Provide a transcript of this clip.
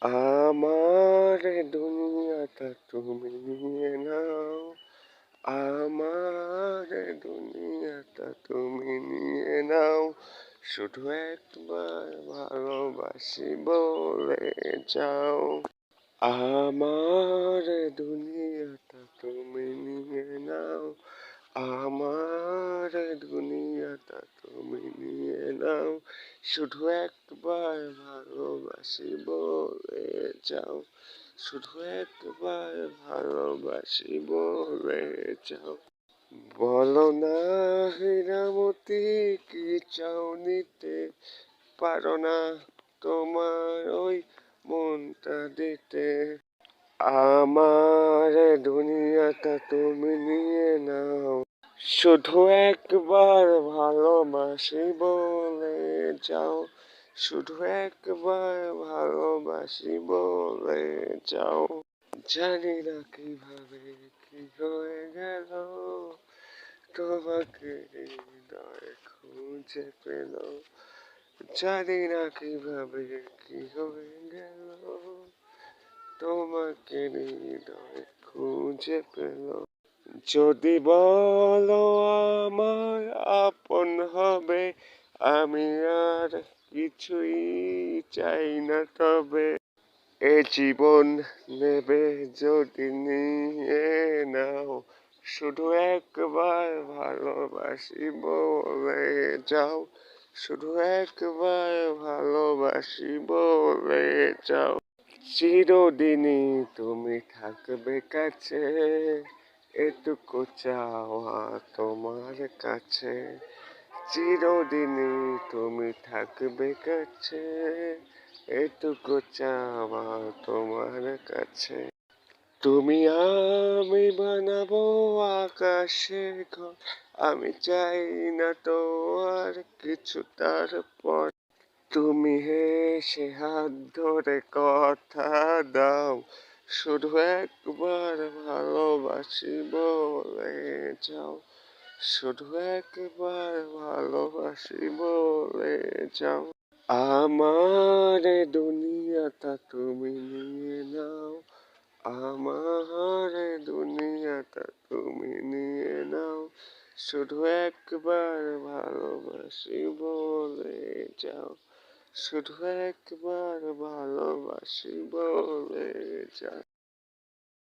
আমার দুনিয়াটা তুমি নিয়ে নাও, আমার দুনিয়াটা তুমি নিয়ে নাও, শুধু একবার ভালোবাসি বলে যাও। আমার দুনিয়াটা তুমি নিয়ে নাও, আমার দুনিয়াটা তুমি নিয়ে নাও, শুধু একবার ভালোবাসি বলে যাও, শুধু একবার ভালোবাসি বলে যাও। বলো না হীরামতি, কি চাও নিতে পারো না তোমার ওই মনটা দিতে। আমার দুনিয়াটা তুমি নিয়ে নাও, শুধু একবার ভালোবাসি বলে যাও, শুধু একবার ভালোবাসি বলে যাও। জানি না কিভাবে কি হয়ে গেল, তোমাকে হৃদয় খুঁজে পেল। জানি না কিভাবে কি হয়ে গেল, তোমাকে হৃদয় খুঁজে পেল। যদি বলো আমার আপন হবে, আমি আর কিছুই চাই না তবে। এ জীবন নেবে যদি নিয়ে নাও, শুধু একবার ভালোবাসি বলে যাও, শুধু একবার ভালোবাসি বলে যাও। চিরদিনই তুমি থাকবে কাছে, এটুকু চাওয়া তোমার কাছে। চিরদিনই তুমি থাকবে কাছে, এটুকু চাওয়া তোমার কাছে। তুমি আমি বানাবো আকাশের ঘর, আমি চাই না তো আর কিছু তারপর। তুমি হেসে হাত ধরে কথা দাও, শুধু একবার ভালোবাসি বলে যাও, শুধু একবার ভালোবাসি বলে যাও। আমার দুনিয়াটা তুমি নিয়ে নাও, আমার দুনিয়াটা তুমি নিয়ে নাও, শুধু একবার ভালোবাসি বলে যাও, শুধু একবার ভালোবাসি বলে যাও।